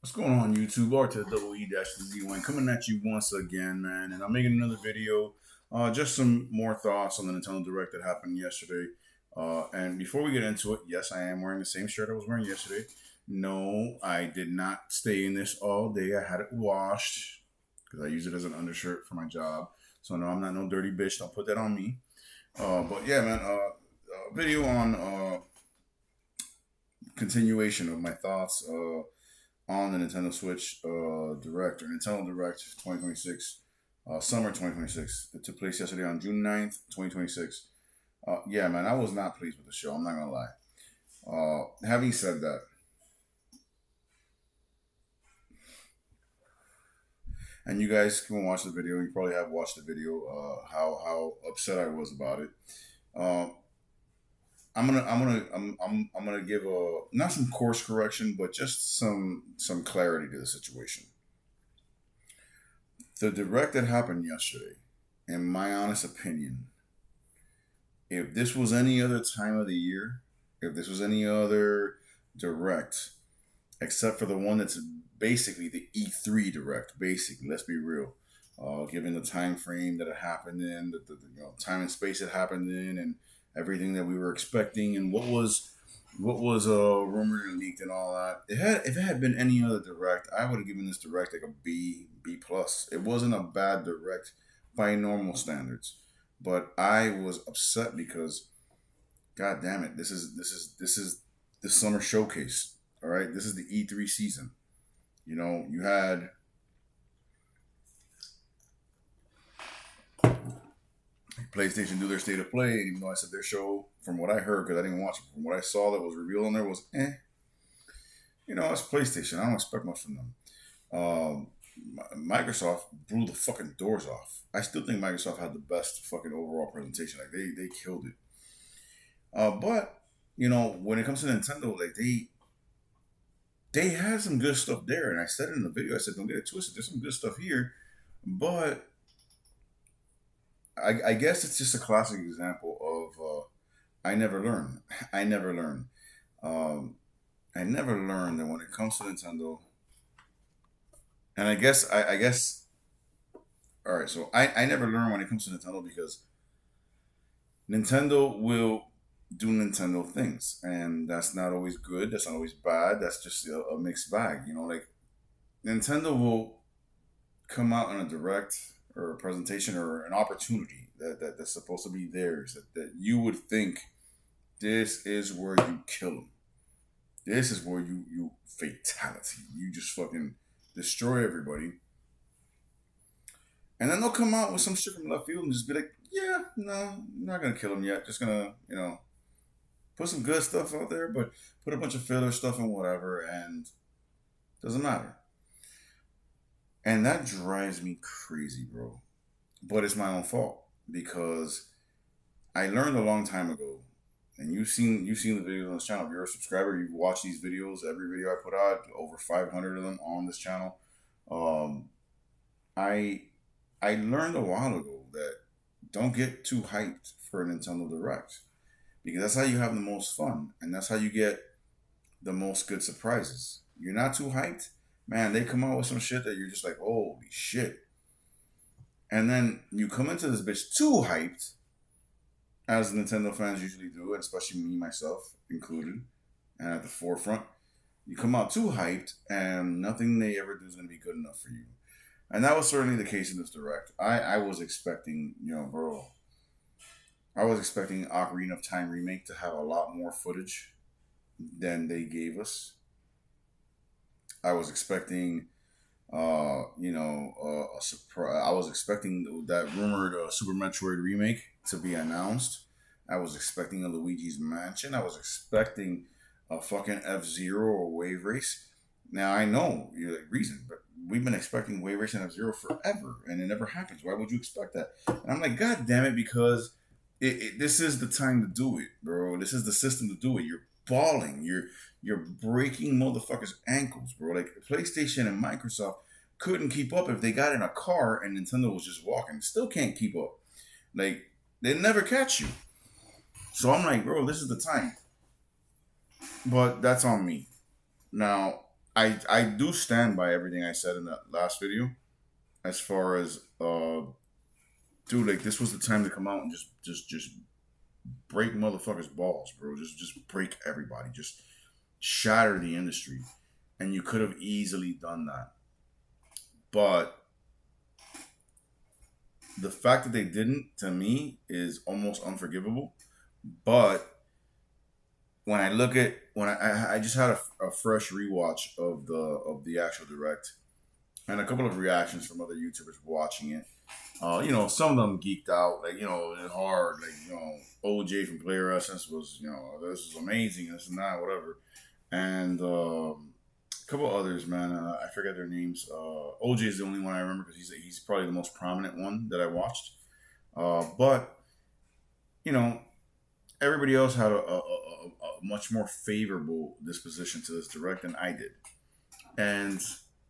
What's going on, YouTube? R to the double E dash the Z1 coming at you once again, man. And I'm making another video. Just some more thoughts on the Nintendo Direct that happened yesterday. And before we get into it, yes, I am wearing the same shirt I was wearing yesterday. No, I did not stay in this all day. I had it washed because I use it as an undershirt for my job. So no, I'm not no dirty bitch. Don't put that on me. But yeah, man. Video on continuation of my thoughts. On the Nintendo Switch Direct or Nintendo Direct 2026, summer 2026. It took place yesterday on June 9th, 2026. Yeah, man, I was not pleased with the show. I'm not gonna lie. Having said that, and you guys can watch the video. You probably have watched the video. How upset I was about it. Uh, I'm gonna give a not some course correction, but just some clarity to the situation. The direct that happened yesterday, in my honest opinion, if this was any other time of the year, if this was any other direct, except for the one that's basically the E3 direct, basically, let's be real. Given the time frame that it happened in, the time and space it happened in, and everything that we were expecting, and what was rumored and leaked and all that. If it had been any other direct, I would have given this direct like a B plus. It wasn't a bad direct by normal standards, but I was upset because, god damn it, this is the summer showcase. All right, this is the E3 season. You had PlayStation do their state of play, and even though I said their show, from what I heard, because I didn't watch it, from what I saw that was revealed on there was it's PlayStation. I don't expect much from them. Um, Microsoft blew the fucking doors off. I still think Microsoft had the best fucking overall presentation. Like they killed it. But when it comes to Nintendo, like they had some good stuff there, and I said it in the video. I said, don't get it twisted. There's some good stuff here, but I guess it's just a classic example of I never learn. I never learn. Um, I never learned that when it comes to Nintendo, and I guess all right. So I never learn when it comes to Nintendo because Nintendo will do Nintendo things, and that's not always good. That's not always bad. That's just a mixed bag. Like Nintendo will come out in a direct or a presentation or an opportunity that's supposed to be theirs that you would think this is where you kill them. This is where you fatality. You just fucking destroy everybody. And then they'll come out with some shit from left field and just be like, yeah, no, I'm not gonna kill him yet. Just gonna, put some good stuff out there, but put a bunch of filler stuff and whatever, and doesn't matter. And that drives me crazy, bro. But it's my own fault because I learned a long time ago, and you've seen the videos on this channel. If you're a subscriber, you've watched these videos. Every video I put out, over 500 of them on this channel. Um, I I learned a while ago that don't get too hyped for a Nintendo Direct because that's how you have the most fun and that's how you get the most good surprises. You're not too hyped, man. They come out with some shit that you're just like, holy shit. And then you come into this bitch too hyped, as Nintendo fans usually do, and especially me, myself included, and at the forefront. You come out too hyped, and nothing they ever do is going to be good enough for you. And that was certainly the case in this direct. I was expecting, bro, I was expecting Ocarina of Time remake to have a lot more footage than they gave us. I was expecting, a surprise. I was expecting that rumored Super Metroid remake to be announced. I was expecting a Luigi's Mansion. I was expecting a fucking F-Zero or Wave Race. Now I know you're like reason, but we've been expecting Wave Race and F-Zero forever, and it never happens. Why would you expect that? And I'm like, God damn it, because this is the time to do it, bro. This is the system to do it. You're balling. You're breaking motherfuckers' ankles, bro. Like PlayStation and Microsoft couldn't keep up if they got in a car and Nintendo was just walking. Still can't keep up. Like they never catch you. So I'm like, bro, this is the time. But that's on me. Now, I do stand by everything I said in that last video, as far as dude, like this was the time to come out and just break motherfuckers' balls, bro. Just break everybody. Just shatter the industry. And you could have easily done that. But the fact that they didn't, to me, is almost unforgivable. But when I look at I just had a fresh rewatch of the actual direct, and a couple of reactions from other YouTubers watching it. Some of them geeked out, like, hard, like, OJ from Player Essence was, this is amazing, this and that, whatever. And a couple others, man, I forget their names. OJ is the only one I remember because he's probably the most prominent one that I watched. But, everybody else had a much more favorable disposition to this direct than I did. And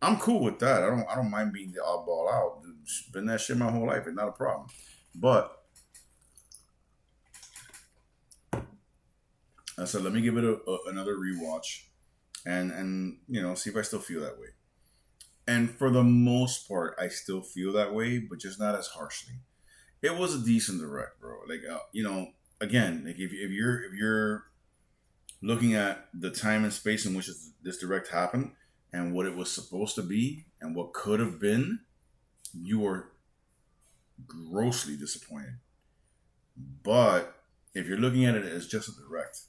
I'm cool with that. I don't mind being the oddball out. It's been that shit my whole life. It's not a problem. But I said, let me give it another rewatch, and see if I still feel that way. And for the most part, I still feel that way, but just not as harshly. It was a decent direct, bro. Like again, like if you're looking at the time and space in which this direct happened, and what it was supposed to be, and what could have been, you were grossly disappointed. But if you're looking at it as just a direct,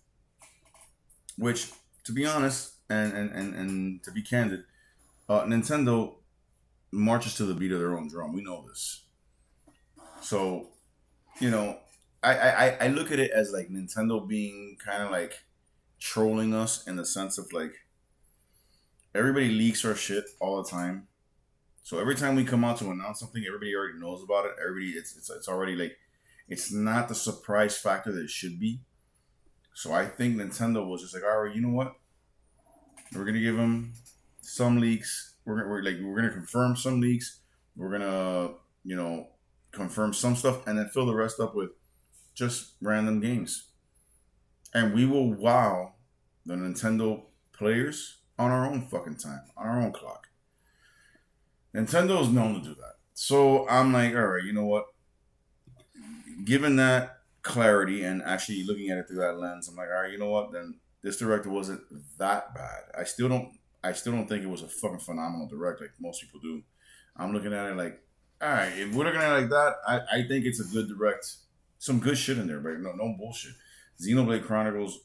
which, to be honest, and to be candid, Nintendo marches to the beat of their own drum. We know this. So, I look at it as like Nintendo being kind of like trolling us, in the sense of like, everybody leaks our shit all the time. So every time we come out to announce something, everybody already knows about it. It's already like, it's not the surprise factor that it should be. So I think Nintendo was just like, all right, you know what? We're gonna give them some leaks. We're gonna confirm some leaks. We're gonna confirm some stuff, and then fill the rest up with just random games. And we will wow the Nintendo players on our own fucking time, on our own clock. Nintendo's known to do that. So I'm like, all right, you know what? Given that clarity and actually looking at it through that lens, I'm like, all right, you know what? Then this director wasn't that bad. I still don't think it was a fucking phenomenal direct like most people do. I'm looking at it like, all right, if we're looking at it like that, I think it's a good direct. Some good shit in there, but no bullshit. Xenoblade Chronicles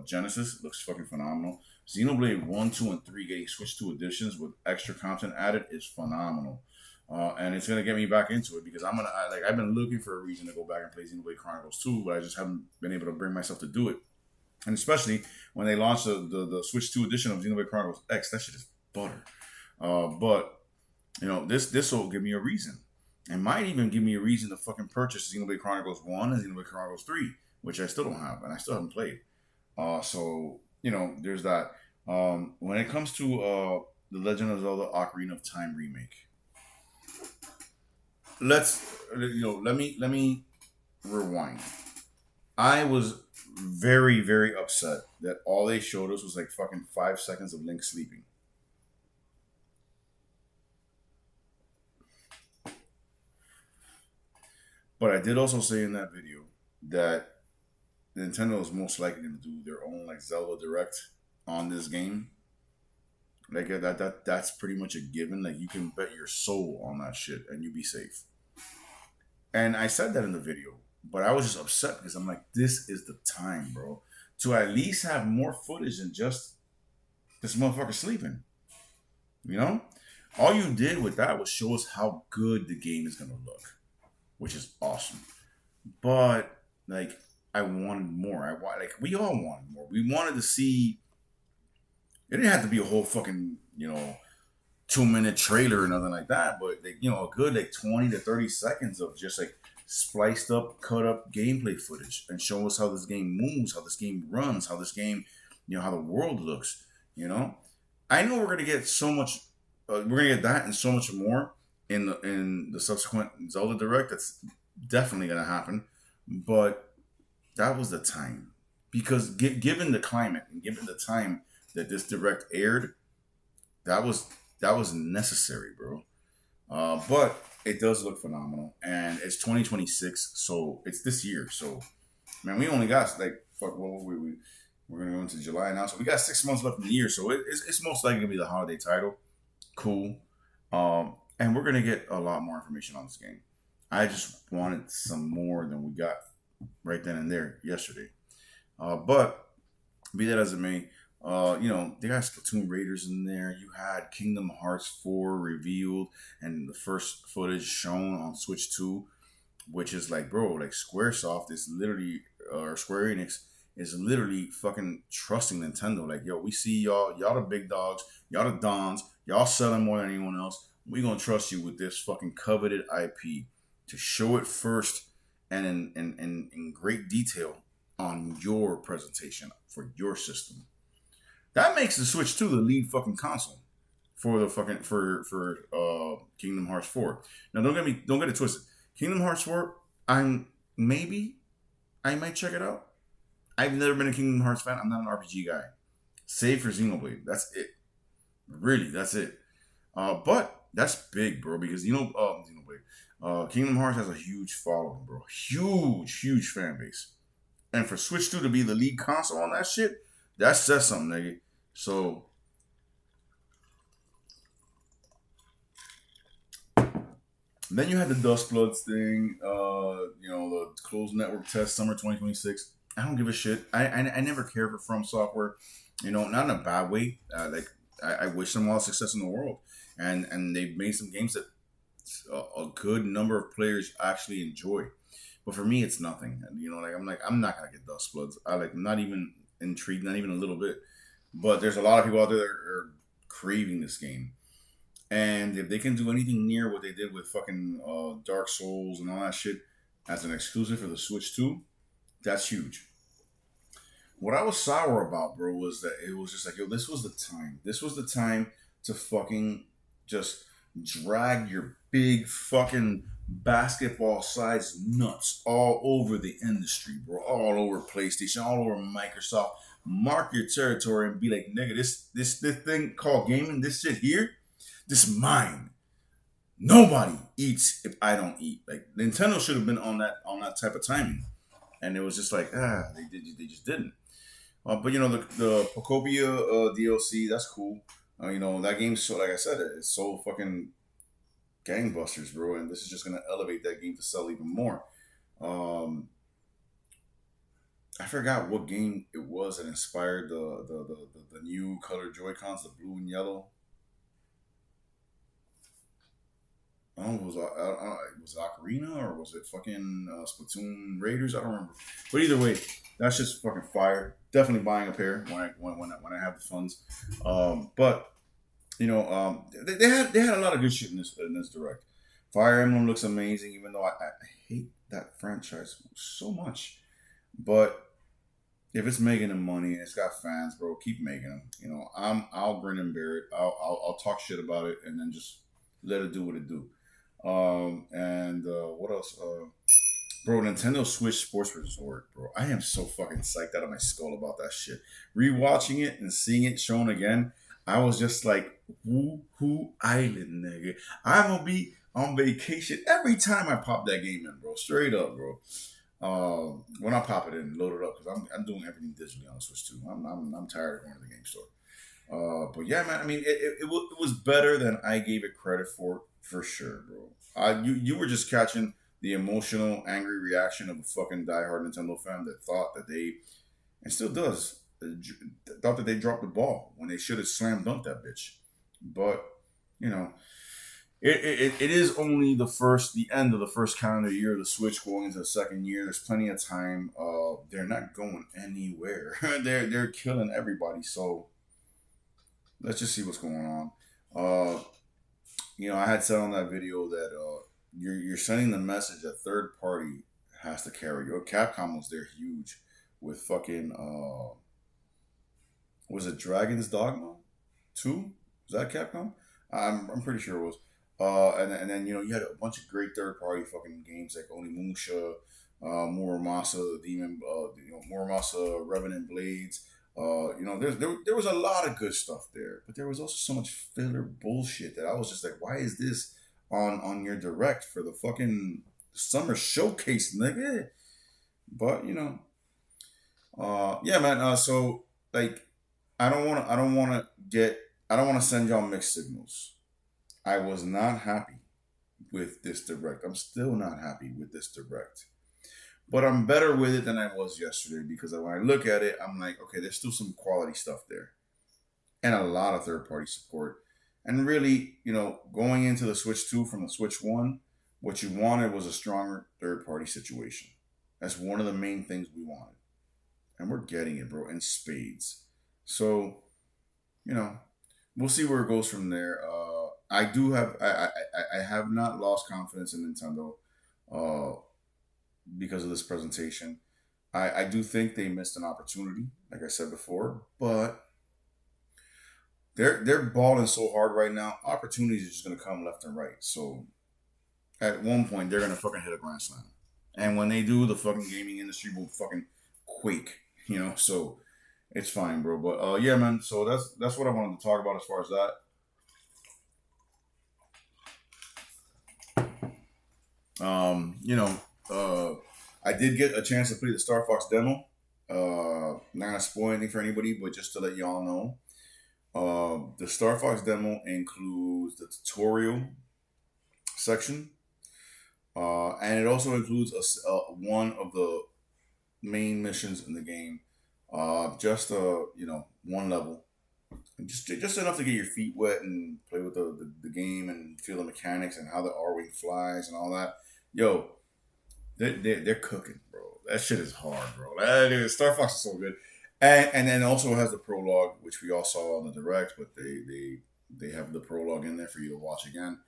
Genesis looks fucking phenomenal. Xenoblade 1, 2, and 3 getting Switch 2 editions with extra content added is phenomenal. And it's gonna get me back into it, because I've been looking for a reason to go back and play Xenoblade Chronicles 2, but I just haven't been able to bring myself to do it. And especially when they launched the Switch 2 edition of Xenoblade Chronicles X, that shit is butter. But this will give me a reason. It might even give me a reason to fucking purchase Xenoblade Chronicles 1 and Xenoblade Chronicles 3, which I still don't have, and I still haven't played. So there's that. When it comes to the Legend of Zelda Ocarina of Time remake, let me rewind. I was very, very upset that all they showed us was like fucking 5 seconds of Link sleeping. But I did also say in that video that Nintendo is most likely going to do their own like Zelda Direct on this game. Like that's pretty much a given. Like, you can bet your soul on that shit and you be safe. And I said that in the video, but I was just upset because I'm like, this is the time, bro, to at least have more footage than just this motherfucker sleeping. All you did with that was show us how good the game is gonna look, which is awesome. But like, I wanted more. We all wanted more. We wanted to see. It didn't have to be a whole fucking 2-minute trailer or nothing like that, but a good like 20 to 30 seconds of just like spliced up, cut up gameplay footage, and show us how this game moves, how this game runs, how this game, how the world looks. I know we're gonna get so much. We're gonna get that and so much more in the subsequent Zelda Direct. That's definitely gonna happen. But that was the time, because given the climate and given the time that this Direct aired, that was that was necessary, bro. But it does look phenomenal, and it's 2026, so it's this year. So man, we only got like fuck. What we're gonna go into July now, so we got 6 months left in the year. So it's most likely gonna be the holiday title. Cool. And we're gonna get a lot more information on this game. I just wanted some more than we got right then and there yesterday. But be that as it may, they got Splatoon Raiders in there. You had Kingdom Hearts 4 revealed and the first footage shown on Switch 2, which is like, bro, like Squaresoft is literally, or Square Enix is literally fucking trusting Nintendo. Like, yo, we see y'all the big dogs, y'all the dons, y'all selling more than anyone else. We gonna trust you with this fucking coveted IP to show it first and in great detail on your presentation for your system. That makes the Switch 2 the lead fucking console for the fucking for Kingdom Hearts 4. Now don't get it twisted. Kingdom Hearts 4, I might check it out. I've never been a Kingdom Hearts fan. I'm not an RPG guy. Save for Xenoblade. That's it. Really, that's it. But that's big, bro, because Xenoblade. Kingdom Hearts has a huge following, bro. Huge fan base. And for Switch 2 to be the lead console on that shit, that says something, nigga. So then you had the Dust Bloods thing, the closed network test summer 2026. I don't give a shit. I never cared for From Software, not in a bad way. I wish them all success in the world, and they've made some games that a good number of players actually enjoy. But for me, it's nothing. I'm not gonna get Dust Bloods. I'm not even intrigued, not even a little bit. But there's a lot of people out there that are craving this game. And if they can do anything near what they did with fucking Dark Souls and all that shit as an exclusive for the Switch 2, that's huge. What I was sour about, bro, was that it was just like, yo, this was the time. This was the time to fucking just drag your big fucking basketball sized nuts all over the industry, bro. All over PlayStation, all over Microsoft. Mark your territory and be like, nigga, this thing called gaming, this shit here, this is mine. Nobody eats if I don't eat. Like Nintendo should have been on that type of timing, and it was just like they just didn't. But the Pocobia DLC, that's cool. That game's so, like I said, it's so fucking gangbusters, bro, and this is just gonna elevate that game to sell even more. I forgot what game it was that inspired the new color Joy Cons, the blue and yellow. I don't know, was it Ocarina or was it fucking Splatoon Raiders? I don't remember. But either way, that's just fucking fire. Definitely buying a pair when I have the funds. But they had a lot of good shit in this direct. Fire Emblem looks amazing, even though I hate that franchise so much. But if it's making them money and it's got fans, bro, keep making them. I'll grin and bear it. I'll talk shit about it and then just let it do what it do. And what else? Bro, Nintendo Switch Sports Resort, bro. I am so fucking psyched out of my skull about that shit. Rewatching it and seeing it shown again, I was just like, woo island, nigga. I'm gonna be on vacation every time I pop that game in, bro. Straight up, bro. When I pop it in, load it up, because I'm doing everything digitally on the Switch too. I'm tired of going to the game store. But yeah, man. I mean, it was better than I gave it credit for sure, bro. You were just catching the emotional, angry reaction of a fucking diehard Nintendo fan that thought that they, and still does, thought that they dropped the ball when they should have slam dunked that bitch. But it is only the end of the first calendar year of the Switch, going into the second year. There's plenty of time. They're not going anywhere. they're killing everybody. So let's just see what's going on. I had said on that video that you're sending the message that third party has to carry. Capcom was there huge with fucking was it Dragon's Dogma 2? Was that Capcom? I'm pretty sure it was. And then you had a bunch of great third party fucking games like Onimusha, Muramasa, Demon, Muramasa, Revenant Blades, There was a lot of good stuff there, but there was also so much filler bullshit that I was just like, why is this on your direct for the fucking summer showcase, nigga? But yeah, man. So like, I don't want to send y'all mixed signals. I was not happy with this direct. I'm still not happy with this direct. But I'm better with it than I was yesterday because when I look at it, I'm like, okay, there's still some quality stuff there and a lot of third party support. And really, going into the Switch 2 from the Switch 1, what you wanted was a stronger third party situation. That's one of the main things we wanted. And we're getting it, bro, in spades. So, you know, we'll see where it goes from there. I have not lost confidence in Nintendo uh, because of this presentation. I do think they missed an opportunity, like I said before, but they're balling so hard right now. Opportunities are just gonna come left and right. So at one point they're gonna fucking hit a grand slam, and when they do, the fucking gaming industry will fucking quake. So it's fine, bro. But yeah, man. So that's what I wanted to talk about as far as that. Um, you know, uh, I did get a chance to play the Star Fox demo. Not gonna spoil anything for anybody, but just to let y'all know, the Star Fox demo includes the tutorial section, and it also includes one of the main missions in the game. Just one level, and just enough to get your feet wet and play with the game and feel the mechanics and how the R-wing flies and all that. Yo, they're cooking, bro. That shit is hard, bro. Star Fox is so good, and then also has the prologue, which we all saw on the direct, but they have the prologue in there for you to watch again.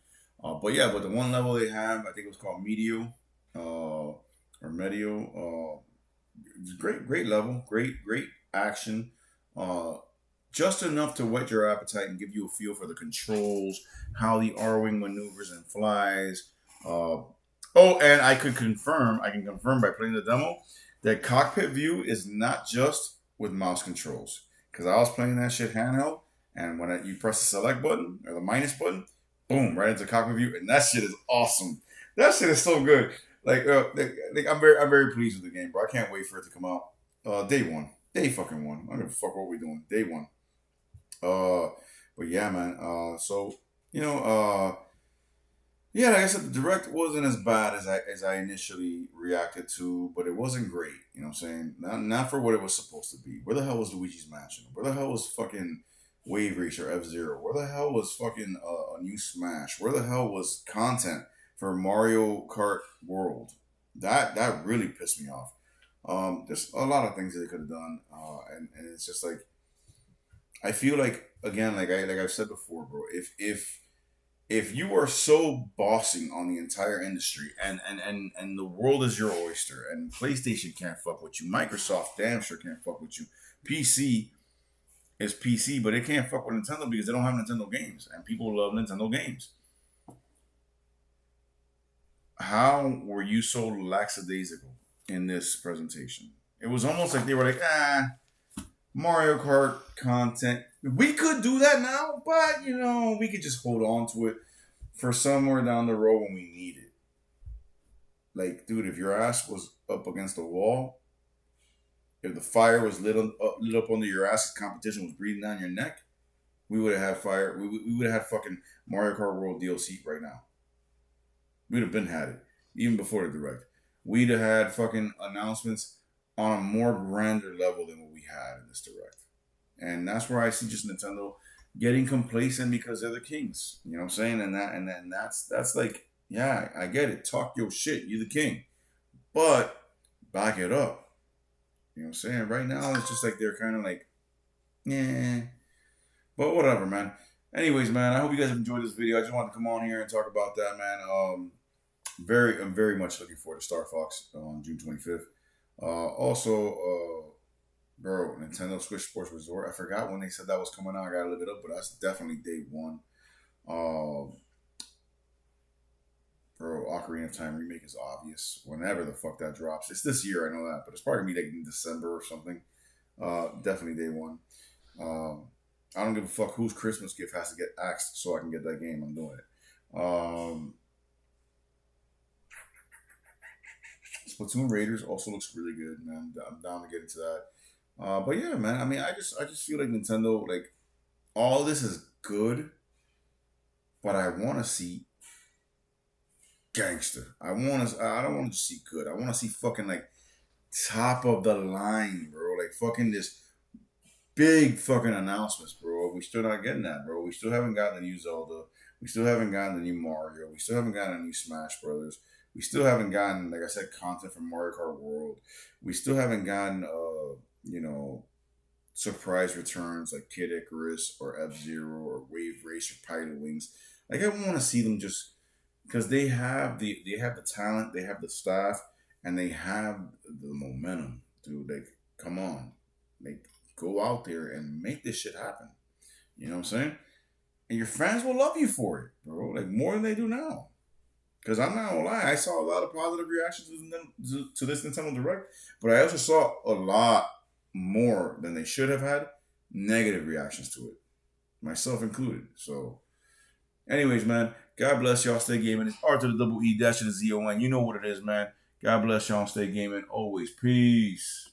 But the one level they have, I think it was called Medio, or Medio. Great level, great action. Uh, just enough to whet your appetite and give you a feel for the controls, how the R-wing maneuvers and flies. Uh, and I can confirm by playing the demo that cockpit view is not just with mouse controls. Because I was playing that shit handheld, and when you press the select button or the minus button, boom, right into cockpit view, and that shit is awesome. That shit is so good. I'm very pleased with the game, bro. I can't wait for it to come out. Day one, day fucking one. I don't give a fuck what we doing. Day one. Uh, but yeah, man. You know, uh, yeah, like I said, the direct wasn't as bad as I initially reacted to, but it wasn't great. You know what I'm saying? Not for what it was supposed to be. Where the hell was Luigi's Mansion? Where the hell was fucking Wave Racer F Zero? Where the hell was fucking a new Smash? Where the hell was content for Mario Kart World? That really pissed me off. There's a lot of things that they could have done, and it's just like I feel like again, like I've said before, bro. If you are so bossing on the entire industry and the world is your oyster and PlayStation can't fuck with you, Microsoft damn sure can't fuck with you. PC is PC, but it can't fuck with Nintendo because they don't have Nintendo games and people love Nintendo games. How were you so lackadaisical in this presentation? It was almost like they were like, Mario Kart content. We could do that now, but we could just hold on to it for somewhere down the road when we need it. Like, dude, if your ass was up against the wall, if the fire was lit up under your ass, competition was breathing down your neck, we would have had fire. We would have had fucking Mario Kart World DLC right now. We'd have been had it even before the direct. We'd have had fucking announcements on a more grander level than what we had in this direct. And that's where I see just Nintendo getting complacent because they're the kings. You know what I'm saying? And that's like, yeah, I get it. Talk your shit. You're the king. But back it up. You know what I'm saying? Right now it's just like they're kind of like, yeah. But whatever, man. Anyways, man, I hope you guys have enjoyed this video. I just wanted to come on here and talk about that, man. I'm very much looking forward to Star Fox on June 25th. Bro, Nintendo Switch Sports Resort. I forgot when they said that was coming out. I gotta look it up, but that's definitely day one. Bro, Ocarina of Time remake is obvious. Whenever the fuck that drops, it's this year. I know that, but it's probably gonna be like in December or something. Definitely day one. Um, I don't give a fuck whose Christmas gift has to get axed so I can get that game. I'm doing it. Splatoon Raiders also looks really good, man. I'm down to get into that. But yeah, man. I mean, I just feel like Nintendo, like all this is good, but I want to see gangster. I don't want to see good. I want to see fucking like top of the line, bro. Like fucking this big fucking announcements, bro. We still not getting that, bro. We still haven't gotten the new Zelda. We still haven't gotten the new Mario. We still haven't gotten a new Smash Brothers. We still haven't gotten, like I said, content from Mario Kart World. We still haven't gotten, you know, surprise returns like Kid Icarus or F Zero or Wave Race or Pilot Wings. Like I want to see them just because they have the talent, they have the staff, and they have the momentum, dude. Like, come on, like go out there and make this shit happen. You know what I'm saying? And your fans will love you for it, bro. Like more than they do now. Because I'm not gonna lie, I saw a lot of positive reactions to this Nintendo Direct, but I also saw a lot more than they should have had negative reactions to it, myself included. So, anyways, man, God bless y'all. Stay gaming. It's R to the double E dash to the ZON. You know what it is, man. God bless y'all. Stay gaming always. Peace.